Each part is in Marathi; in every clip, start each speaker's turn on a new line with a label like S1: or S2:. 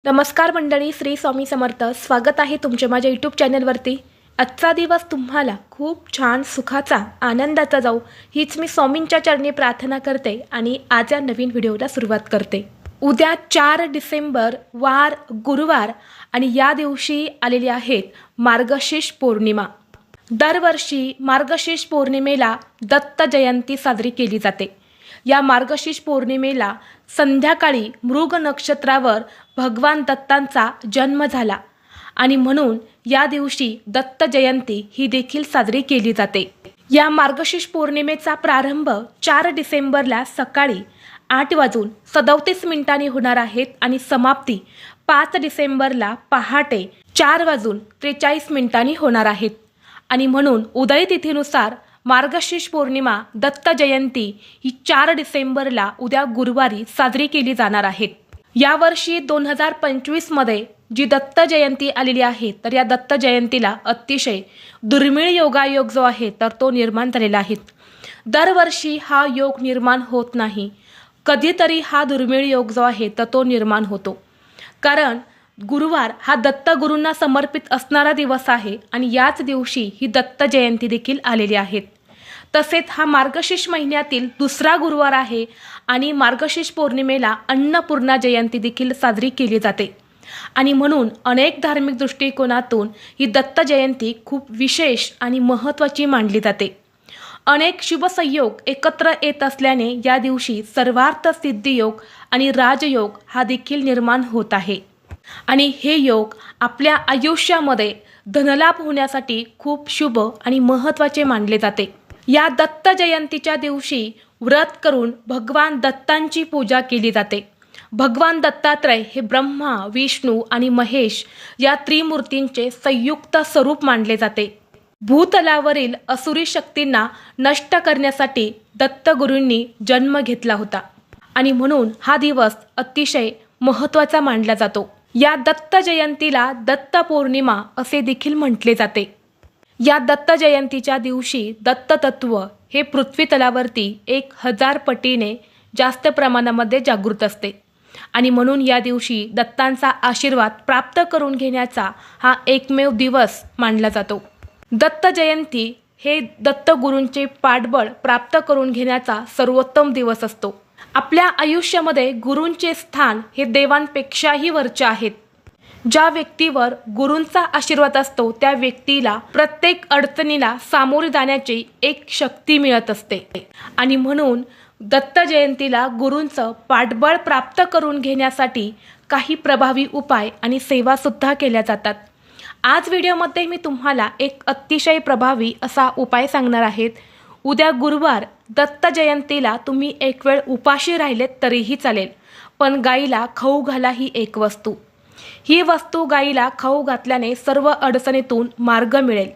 S1: नमस्कार मंडळी, श्री स्वामी समर्थ. स्वागत आहे तुमचे माझ्या यूट्यूब चॅनलवरती. आजचा दिवस तुम्हाला खूप छान सुखाचा आनंदाचा जाऊ हीच मी स्वामींच्या चरणी प्रार्थना करते आणि आज या नवीन व्हिडिओला सुरुवात करते. उद्या 4 डिसेंबर वार गुरुवार आणि या दिवशी आलेली आहेत मार्गशीर्ष पौर्णिमा. दरवर्षी मार्गशीर्ष पौर्णिमेला दत्त जयंती साजरी केली जाते. या मार्गशीर्ष पौर्णिमेला संध्याकाळी मृग नक्षत्रावर भगवान दत्तांचा जन्म झाला आणि म्हणून या दिवशी दत्त जयंती ही देखील साजरी केली जाते. या मार्गशीर्ष पौर्णिमेचा प्रारंभ 4 डिसेंबरला सकाळी 8:37 होणार आहेत आणि समाप्ती 5 डिसेंबरला पहाटे 4:43 होणार आहेत. आणि म्हणून उदय तिथीनुसार मार्गशीर्ष पौर्णिमा दत्त जयंती ही 4 डिसेंबरला उद्या गुरुवारी साजरी केली जाणार आहे. यावर्षी 2025 मध्ये जी दत्त जयंती आलेली आहे तर या दत्त जयंतीला अतिशय दुर्मिळ योगायोग जो आहे तर तो निर्माण झालेला आहे. दरवर्षी हा योग निर्माण होत नाही, कधीतरी हा दुर्मिळ योग जो आहे तर तो निर्माण होतो. कारण गुरुवार हा दत्त गुरूंना समर्पित असणारा दिवस आहे आणि याच दिवशी ही दत्त जयंती देखील आलेली आहे. तसेच हा मार्गशीर्ष महिन्यातील दुसरा गुरुवार आहे आणि मार्गशीर्ष पौर्णिमेला अन्नपूर्णा जयंती देखील साजरी केली जाते. आणि म्हणून अनेक धार्मिक दृष्टिकोनातून ही दत्त जयंती खूप विशेष आणि महत्त्वाची मानली जाते. अनेक शुभ संयोग एकत्र येत असल्याने या दिवशी सर्वार्थ सिद्धी योग आणि राजयोग हा देखील निर्माण होत आहे. आणि हे योग आपल्या आयुष्यामध्ये धनलाभ होण्यासाठी खूप शुभ आणि महत्त्वाचे मानले जाते. या दत्त जयंतीच्या दिवशी व्रत करून भगवान दत्तांची पूजा केली जाते. भगवान दत्तात्रय हे ब्रह्मा, विष्णू आणि महेश या त्रिमूर्तींचे संयुक्त स्वरूप मानले जाते. भूतलावरील असुरी शक्तींना नष्ट करण्यासाठी दत्तगुरूंनी जन्म घेतला होता आणि म्हणून हा दिवस अतिशय महत्त्वाचा मानला जातो. या दत्त जयंतीला दत्त पौर्णिमा असे देखील म्हटले जाते. या दत्त जयंतीच्या दिवशी दत्त तत्व हे पृथ्वी तलावरती 1000 पटीने जास्त प्रमाणामध्ये जागृत असते आणि म्हणून या दिवशी दत्तांचा आशीर्वाद प्राप्त करून घेण्याचा हा एकमेव दिवस मानला जातो. दत्त जयंती हे दत्तगुरूंचे पाठबळ प्राप्त करून घेण्याचा सर्वोत्तम दिवस असतो. आपल्या आयुष्यामध्ये गुरूंचे स्थान हे देवांपेक्षाही वरचे आहेत. ज्या व्यक्तीवर गुरूंचा आशीर्वाद असतो त्या व्यक्तीला प्रत्येक अडचणीला सामोरे जाण्याची एक शक्ती मिळत असते. आणि म्हणून दत्त जयंतीला गुरूंचं पाठबळ प्राप्त करून घेण्यासाठी काही प्रभावी उपाय आणि सेवा सुद्धा केल्या जातात. आज व्हिडिओमध्ये मी तुम्हाला एक अतिशय प्रभावी असा उपाय सांगणार आहेत. उद्या गुरुवार दत्त जयंतीला तुम्ही एक वेळ उपाशी राहिलेत तरीही चालेल, पण गाईला खाऊ घाला ही एक वस्तू. ही वस्तू गाईला खाऊ घातल्याने सर्व अडचणीतून मार्ग मिळेल.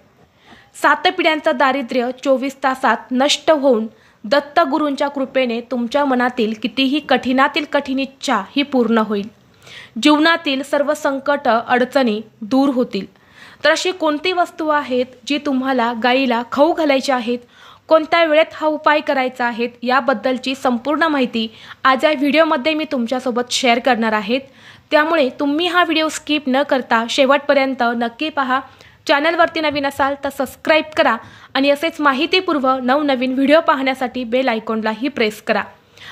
S1: 7 पिढ्यांचं दारिद्र्य 24 तासात नष्ट होऊन दत्तगुरूंच्या कृपेने तुमच्या मनातील कितीही कठीणातील कठीण इच्छा ही पूर्ण होईल. जीवनातील सर्व संकट अडचणी दूर होतील. तर अशी कोणती वस्तू आहेत जी तुम्हाला गाईला खाऊ घालायची आहेत, कोणत्या वेळेत हा उपाय करायचा आहे याबद्दलची संपूर्ण माहिती आज या व्हिडिओमध्ये मी तुमच्यासोबत शेअर करणार आहे. त्यामुळे तुम्ही हा व्हिडिओ स्किप न करता शेवटपर्यंत नक्की पहा. चॅनलवरती नवीन असाल तर सबस्क्राईब करा आणि असेच माहितीपूर्व नवनवीन व्हिडिओ पाहण्यासाठी बेल आयकॉनलाही प्रेस करा.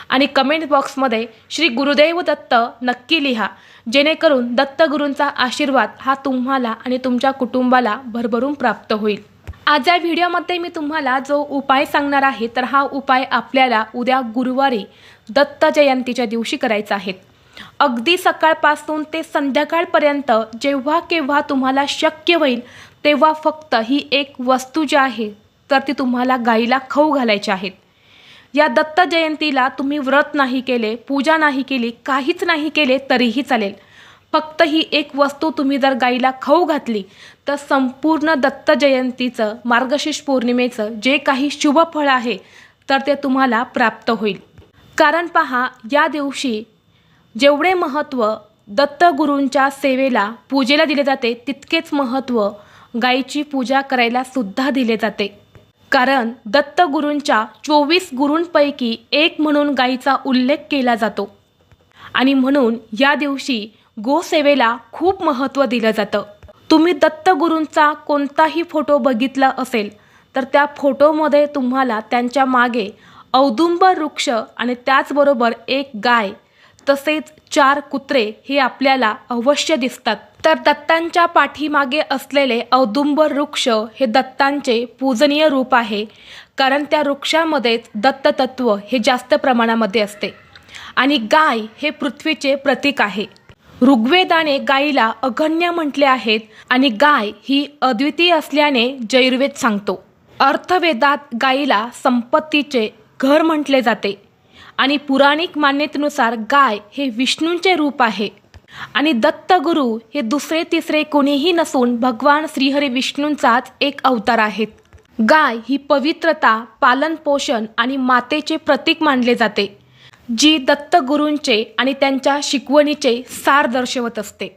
S1: आणि कमेंट बॉक्समध्ये श्री गुरुदेव दत्त नक्की लिहा, जेणेकरून दत्तगुरूंचा आशीर्वाद हा तुम्हाला आणि तुमच्या कुटुंबाला भरभरून प्राप्त होईल. आज या व्हिडिओमध्ये मी तुम्हाला जो उपाय सांगणार आहे तर हा उपाय आपल्याला उद्या गुरुवारी दत्त जयंतीच्या दिवशी करायचा आहे. अगदी सकाळपासून ते संध्याकाळपर्यंत जेव्हा केव्हा तुम्हाला शक्य होईल तेव्हा फक्त ही एक वस्तू जी आहे तर ती तुम्हाला गाईला खाऊ घालायची आहे. या दत्त जयंतीला तुम्ही व्रत नाही केले, पूजा नाही केली, काहीच नाही केले तरीही चालेल. फक्त ही एक वस्तू तुम्ही जर गाईला खाऊ घातली तर संपूर्ण दत्त जयंतीचं मार्गशीर्ष पौर्णिमेचं जे काही शुभ फळ आहे तर ते तुम्हाला प्राप्त होईल. कारण पहा, या दिवशी जेवढे महत्त्व दत्तगुरूंच्या सेवेला पूजेला दिले जाते तितकेच महत्त्व गायीची पूजा करायला सुद्धा दिले जाते. कारण दत्तगुरूंच्या 24 गुरूंपैकी एक म्हणून गायीचा उल्लेख केला जातो. आणि म्हणून या दिवशी गोसेवेला खूप महत्त्व दिलं जातं. तुम्ही दत्तगुरूंचा कोणताही फोटो बघितला असेल तर त्या फोटोमध्ये तुम्हाला त्यांच्या मागे औदुंबर वृक्ष आणि त्याचबरोबर एक गाय तसेच 4 कुत्रे हे आपल्याला अवश्य दिसतात. तर दत्तांच्या पाठीमागे असलेले औदुंबर वृक्ष हे दत्तांचे पूजनीय रूप आहे, कारण त्या वृक्षामध्येच दत्ततत्व हे जास्त प्रमाणामध्ये असते. आणि गाय हे पृथ्वीचे प्रतीक आहे. ऋग्वेदाने गायीला अगण्य म्हटले आहेत आणि गाय ही अद्वितीय असल्याने जयुर्वेद सांगतो. अर्थवेदात गायीला संपत्तीचे घर म्हटले जाते आणि पुराणिक मान्यतेनुसार गाय हे विष्णूंचे रूप आहे. आणि दत्तगुरू हे दुसरे तिसरे कोणीही नसून भगवान श्रीहरी विष्णूंचाच एक अवतार आहेत. गाय ही पवित्रता, पालनपोषण आणि मातेचे प्रतीक मानले जाते, जी दत्तगुरूंचे आणि त्यांच्या शिकवणीचे सार दर्शवत असते.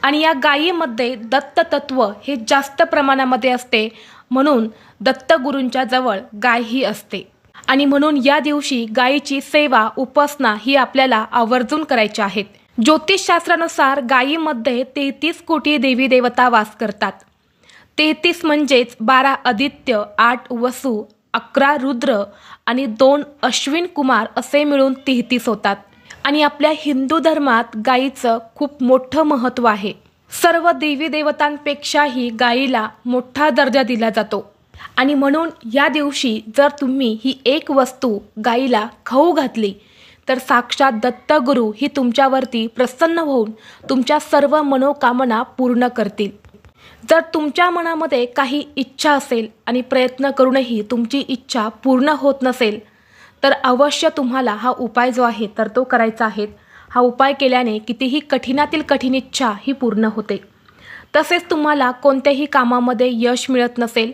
S1: आणि या गायीमध्ये दत्ततत्व हे जास्त प्रमाणामध्ये असते, म्हणून दत्तगुरूंच्या जवळ गाय ही असते. आणि म्हणून या दिवशी गायीची सेवा उपासना ही आपल्याला आवर्जून करायची आहेत. ज्योतिषशास्त्रानुसार गायीमध्ये 33 कोटी देवी देवता वास करतात. 33 म्हणजेच 12 आदित्य, 8 वसु, 11 रुद्र आणि 2 अश्विन कुमार असे मिळून 33 होतात. आणि आपल्या हिंदू धर्मात गायीचं खूप मोठं महत्त्व आहे. सर्व देवी देवतांपेक्षाही गायीला मोठा दर्जा दिला जातो. आणि म्हणून या दिवशी जर तुम्ही ही एक वस्तू गायीला खाऊ घातली तर साक्षात दत्तगुरू ही तुमच्यावरती प्रसन्न होऊन तुमच्या सर्व मनोकामना पूर्ण करतील. जर तुमच्या मनामध्ये काही इच्छा असेल आणि प्रयत्न करूनही तुमची इच्छा पूर्ण होत नसेल तर अवश्य तुम्हाला हा उपाय जो आहे तर तो करायचा आहे. हा उपाय केल्याने कितीही कठीणातील कठीण इच्छा ही पूर्ण होते. तसेच तुम्हाला कोणत्याही कामामध्ये यश मिळत नसेल,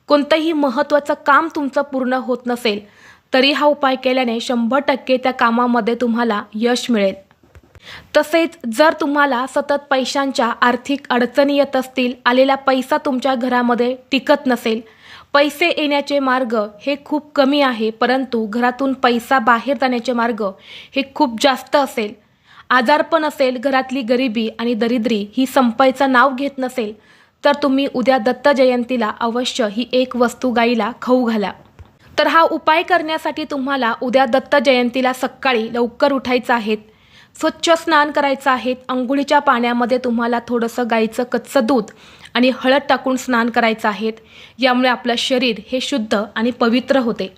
S1: कोणतंही महत्त्वाचं काम तुमचं पूर्ण होत नसेल तरी हा उपाय केल्याने 100% त्या कामामध्ये तुम्हाला यश मिळेल. तसेच जर तुम्हाला सतत पैशांच्या आर्थिक अडचणी येत असतील, आलेला पैसा तुमच्या घरामध्ये टिकत नसेल, पैसे येण्याचे मार्ग हे खूप कमी आहे परंतु घरातून पैसा बाहेर जाण्याचे मार्ग हे खूप जास्त असेल, आजारपण असेल, घरातली गरिबी आणि दरिद्री ही संपायचं नाव घेत नसेल तर तुम्ही उद्या दत्त जयंतीला अवश्य ही एक वस्तू गायीला खाऊ घाला. तर हा उपाय करण्यासाठी तुम्हाला उद्या दत्त जयंतीला सकाळी लवकर उठायचं आहे, स्वच्छ स्नान करायचं आहे. अंघोळीच्या पाण्यामध्ये तुम्हाला थोडंसं गाईचं कच्चं दूध आणि हळद टाकून स्नान करायचं आहे. यामुळे आपलं शरीर हे शुद्ध आणि पवित्र होते.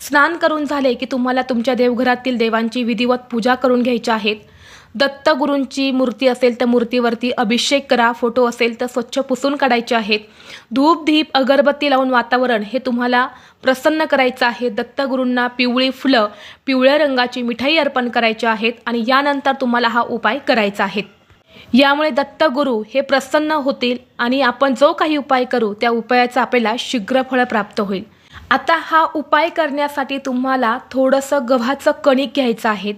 S1: स्नान करून झाले की तुम्हाला तुमच्या देवघरातील देवांची विधिवत पूजा करून घ्यायची आहे. दत्तगुरूंची मूर्ती असेल तर मूर्तीवरती अभिषेक करा, फोटो असेल तर स्वच्छ पुसून काढायचे आहेत. धूप दीप अगरबत्ती लावून वातावरण हे तुम्हाला प्रसन्न करायचं आहे. दत्तगुरूंना पिवळी फुलं, पिवळ्या रंगाची मिठाई अर्पण करायची आहेत आणि यानंतर तुम्हाला हा उपाय करायचा आहे. यामुळे दत्तगुरू हे प्रसन्न होतील आणि आपण जो काही उपाय करू त्या उपायाचा आपल्याला शीघ्र फळ प्राप्त होईल. आता हा उपाय करण्यासाठी तुम्हाला थोडंसं गव्हाचं कणिक घ्यायचं आहे.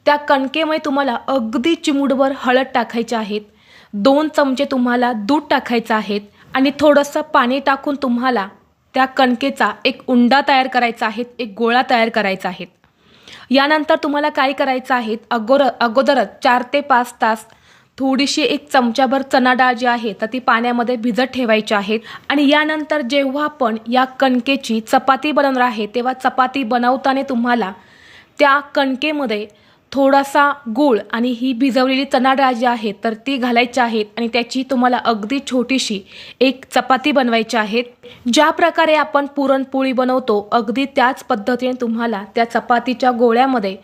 S1: त्या कणकेमध्ये तुम्हाला अगदी चिमूटभर हळद टाकायची आहेत, 2 चमचे तुम्हाला दूध टाकायचं आहे आणि थोडंसं पाणी टाकून तुम्हाला त्या कणकेचा एक उंडा तयार करायचा आहे, एक गोळा तयार करायचा आहे. यानंतर तुम्हाला काय करायचं आहे, अगोदरच 4 ते 5 तास थोडीशी 1 चमचाभर चणा डाळ जी आहे तर ती पाण्यामध्ये भिजत ठेवायची आहे. आणि यानंतर जेव्हा आपण या कणकेची चपाती बनवणार आहे तेव्हा चपाती बनवताना तुम्हाला त्या कणकेमध्ये थोडासा गूळ आणि ही भिजवलेली चणा डाळ जी आहे तर ती घालायची आहे आणि त्याची तुम्हाला अगदी छोटीशी एक चपाती बनवायची आहे. ज्या प्रकारे आपण पुरणपोळी बनवतो अगदी त्याच पद्धतीने तुम्हाला त्या चपातीच्या गोळ्यामध्ये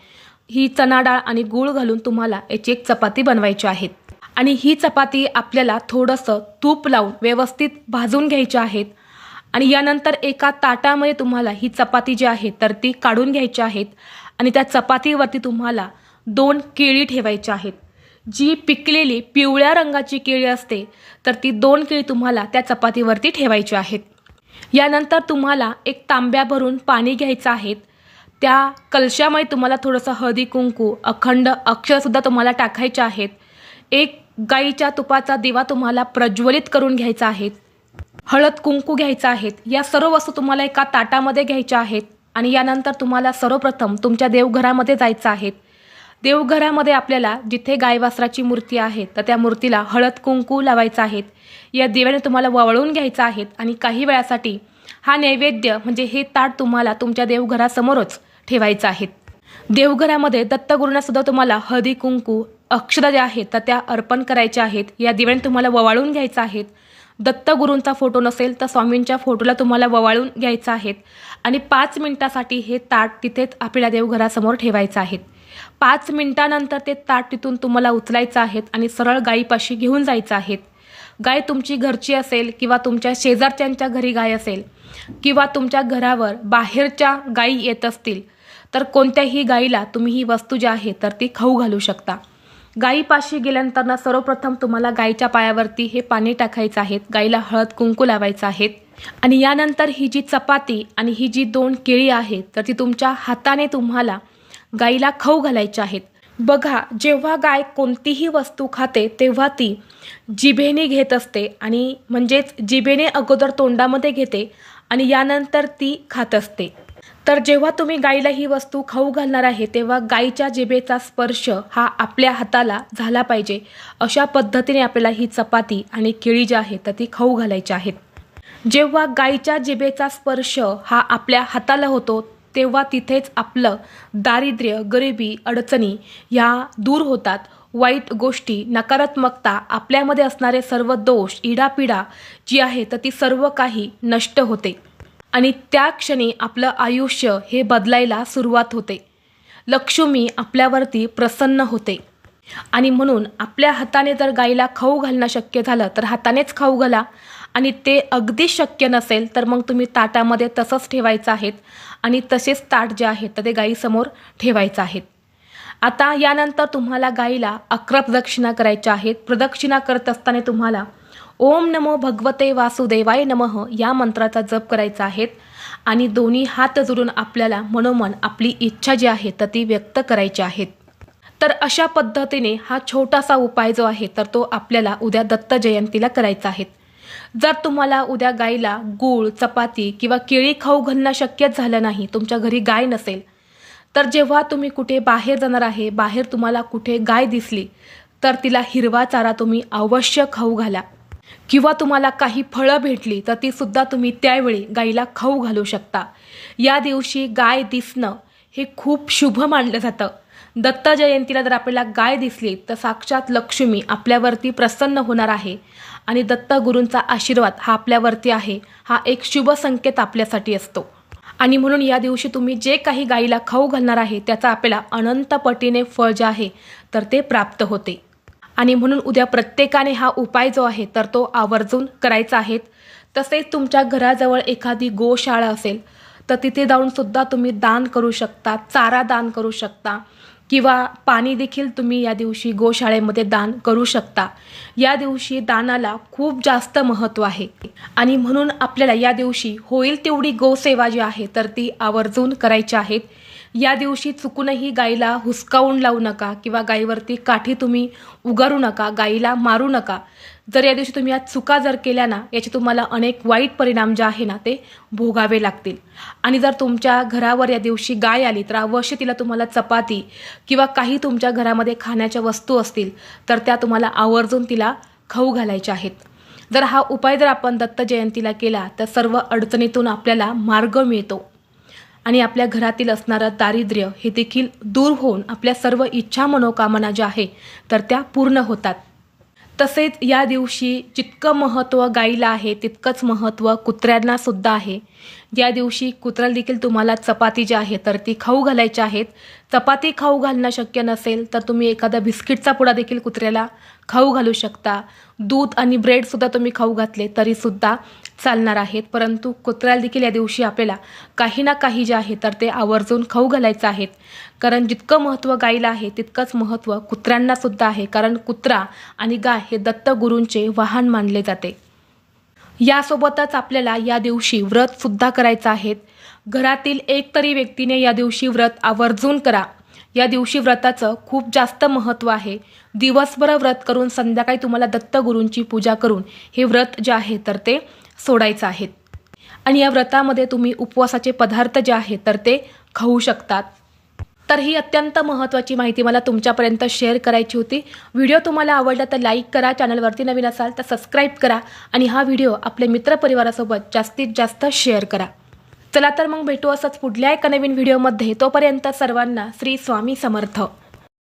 S1: ही चणा डाळ आणि गूळ घालून तुम्हाला याची एक चपाती बनवायची आहे. आणि ही चपाती आपल्याला थोडंसं तूप लावून व्यवस्थित भाजून घ्यायची आहेत. आणि यानंतर एका ताटामध्ये तुम्हाला ही चपाती जी आहे तर ती काढून घ्यायची आहेत आणि त्या चपातीवरती तुम्हाला 2 केळी ठेवायची आहेत. जी पिकलेली पिवळ्या रंगाची केळी असते तर ती 2 केळी तुम्हाला त्या चपातीवरती ठेवायची आहेत. यानंतर तुम्हाला एक तांब्या भरून पाणी घ्यायचं आहे. त्या कलशामध्ये तुम्हाला थोडंसं हळदी कुंकू, अखंड अक्षरसुद्धा तुम्हाला टाकायचे आहेत. एक गाईच्या तुपाचा दिवा तुम्हाला प्रज्वलित करून घ्यायचा आहे. हळद कुंकू घ्यायचं आहे. या सर्व वस्तू तुम्हाला एका ताटामध्ये घ्यायच्या आहेत. आणि यानंतर तुम्हाला सर्वप्रथम तुमच्या देवघरामध्ये जायचं आहे. देवघरामध्ये आपल्याला जिथे गाय वासराची मूर्ती आहे तर त्या मूर्तीला हळद कुंकू लावायचं आहेत. या दिव्याने तुम्हाला वळवून घ्यायचं आहेत आणि काही वेळासाठी हा नैवेद्य म्हणजे हे ताट तुम्हाला तुमच्या देवघरासमोरच ठेवायचं आहे. देवघरामध्ये दत्तगुरूंना सुद्धा तुम्हाला हळदी कुंकू अक्षता ज्या आहेत तर त्या अर्पण करायच्या आहेत. या दिव्याने तुम्हाला ववाळून घ्यायचं आहेत. दत्तगुरूंचा फोटो नसेल तर स्वामींच्या फोटोला तुम्हाला ववाळून घ्यायचं आहेत आणि 5 मिनिटासाठी हे ताट तिथेच आपल्या देवघरासमोर ठेवायचं आहे. 5 मिनिटानंतर ते ताट तिथून तुम्हाला उचलायचं आहे आणि सरळ गायीपाशी घेऊन जायचं आहे. गाय तुमची घरची असेल किंवा तुमच्या शेजारच्यांच्या घरी गाय असेल किंवा तुमच्या घरावर बाहेरच्या गायी येत असतील तर कोणत्याही गायीला तुम्ही ही वस्तू जी आहे तर ती खाऊ घालू शकता. गायीपाशी गेल्यानंतर सर्वप्रथम तुम्हाला गायीच्या पायावरती हे पाणी टाकायचं आहे. गायीला हळद कुंकू लावायचं आहे आणि यानंतर ही जी चपाती आणि ही जी 2 केळी आहेत तर ती तुमच्या हाताने तुम्हाला गायीला खाऊ घालायची आहेत. बघा, जेव्हा गाय कोणतीही वस्तू खाते तेव्हा ती जिभेने घेत असते आणि म्हणजेच जिभेने अगोदर तोंडामध्ये घेते आणि यानंतर ती खात असते. तर जेव्हा तुम्ही गायीला ही वस्तू खाऊ घालणार आहे तेव्हा गायीच्या जिभेचा स्पर्श हा आपल्या हाताला झाला पाहिजे. अशा पद्धतीने आपल्याला ही चपाती आणि केळी जी आहे तर ती खाऊ घालायची आहेत. जेव्हा गायीच्या जिभेचा स्पर्श हा आपल्या हाताला होतो तेव्हा तिथेच आपलं दारिद्र्य, गरिबी, अडचणी ह्या दूर होतात. वाईट गोष्टी, नकारात्मकता, आपल्यामध्ये असणारे सर्व दोष, इडापिडा जी आहे तर ती सर्व काही नष्ट होते आणि त्या क्षणी आपलं आयुष्य हे बदलायला सुरुवात होते. लक्ष्मी आपल्यावरती प्रसन्न होते आणि म्हणून आपल्या हाताने जर गायीला खाऊ घालणं शक्य झालं तर हातानेच खाऊ घाला आणि ते अगदी शक्य नसेल तर मग तुम्ही ताटामध्ये तसंच ठेवायचं आहेत आणि तसेच ताट जे आहे तर ते गायीसमोर ठेवायचं आहेत. आता यानंतर तुम्हाला गायीला 11 प्रदक्षिणा करायच्या आहेत. प्रदक्षिणा करत असताना तुम्हाला ओम नमो भगवते वासुदेवाय नमः या मंत्राचा जप करायचा आहे आणि दोन्ही हात जोडून आपल्याला मनोमन आपली इच्छा जी आहे तर ती व्यक्त करायची आहेत. तर अशा पद्धतीने हा छोटासा उपाय जो आहे तर तो आपल्याला उद्या दत्त जयंतीला करायचा आहे. जर तुम्हाला उद्या गायीला गूळ, चपाती किंवा केळी खाऊ घालणं शक्य झालं नाही, तुमच्या घरी गाय नसेल, तर जेव्हा तुम्ही कुठे बाहेर जाणार आहे, बाहेर तुम्हाला कुठे गाय दिसली तर तिला हिरवा चारा तुम्ही अवश्य खाऊ घाला किंवा तुम्हाला काही फळं भेटली तर ती सुद्धा तुम्ही त्यावेळी गायीला खाऊ घालू शकता. या दिवशी गाय दिसणं हे खूप शुभ मानलं जातं. दत्त जयंतीला जर आपल्याला गाय दिसली तर साक्षात लक्ष्मी आपल्यावरती प्रसन्न होणार आहे आणि दत्तगुरूंचा आशीर्वाद हा आपल्यावरती आहे. हा एक शुभ संकेत आपल्यासाठी असतो आणि म्हणून या दिवशी तुम्ही जे काही गायीला खाऊ घालणार आहे त्याचा आपल्याला अनंत पटीने फळ जे आहे तर ते प्राप्त होते आणि म्हणून उद्या प्रत्येकाने हा उपाय जो आहे तर तो आवर्जून करायचा आहे. तसेच तुमच्या घराजवळ एखादी गोशाळा असेल तर तिथे जाऊन सुद्धा तुम्ही दान करू शकता, चारा दान करू शकता किंवा पाणी देखील तुम्ही या दिवशी गोशाळेमध्ये दान करू शकता. या दिवशी दानाला खूप जास्त महत्त्व आहे आणि म्हणून आपल्याला या दिवशी होईल तेवढी गोसेवा जी आहे तर ती आवर्जून करायची आहे. या दिवशी चुकूनही गायीला हुसकावून लावू नका किंवा गायीवरती काठी तुम्ही उगारू नका, गायीला मारू नका. जर या दिवशी तुम्ही या चुका जर केल्या ना याचे तुम्हाला अनेक वाईट परिणाम जे आहे ना ते भोगावे लागतील. आणि जर तुमच्या घरावर या दिवशी गाय आली तर अवश्य तिला तुम्हाला चपाती किंवा काही तुमच्या घरामध्ये खाण्याच्या वस्तू असतील तर त्या तुम्हाला आवर्जून तिला खाऊ घालायच्या आहेत. जर हा उपाय जर आपण दत्त जयंतीला केला तर सर्व अडचणीतून आपल्याला मार्ग मिळतो आणि आपल्या घरातील असणारं दारिद्र्य हे देखील दूर होऊन आपल्या सर्व इच्छा मनोकामना ज्या आहे तर त्या पूर्ण होतात. तसेच या दिवशी जितकं महत्त्व गायीला आहे तितकंच महत्त्व कुत्र्यांना सुद्धा आहे. या दिवशी कुत्र्याला देखील तुम्हाला चपाती जी आहे तर ती खाऊ घालायची आहेत. चपाती खाऊ घालणं शक्य नसेल तर तुम्ही एखादा बिस्किटचा पुडा देखील कुत्र्याला खाऊ घालू शकता. दूध आणि ब्रेडसुद्धा तुम्ही खाऊ घातले तरीसुद्धा चालणार आहेत. परंतु कुत्र्याला देखील या दिवशी आपल्याला काही ना काही जे आहे तर ते आवर्जून खाऊ घालायचं आहेत. कारण जितकं महत्त्व गायीला आहे तितकंच महत्त्व कुत्र्यांना सुद्धा आहे. कारण कुत्रा आणि गाय हे दत्तगुरूंचे वाहन मानले जाते. यासोबतच आपल्याला या दिवशी व्रतसुद्धा करायचं आहे. घरातील एक तरी व्यक्तीने या दिवशी व्रत आवर्जून करा. या दिवशी व्रताचं खूप जास्त महत्त्व आहे. दिवसभर व्रत करून संध्याकाळी तुम्हाला दत्तगुरूंची पूजा करून हे व्रत जे आहे तर ते सोडायचं आहे आणि या व्रतामध्ये तुम्ही उपवासाचे पदार्थ जे आहेत तर ते खाऊ शकतात. तर ही अत्यंत महत्त्वाची माहिती मला तुमच्यापर्यंत शेअर करायची होती. व्हिडिओ तुम्हाला आवडला तर लाईक करा, चॅनलवरती नवीन असाल तर सबस्क्राईब करा आणि हा व्हिडिओ आपल्या मित्रपरिवारासोबत जास्तीत जास्त शेअर करा. चला तर मग भेटू असंच पुढल्या एका नवीन व्हिडिओमध्ये. तोपर्यंत सर्वांना श्री स्वामी समर्थ.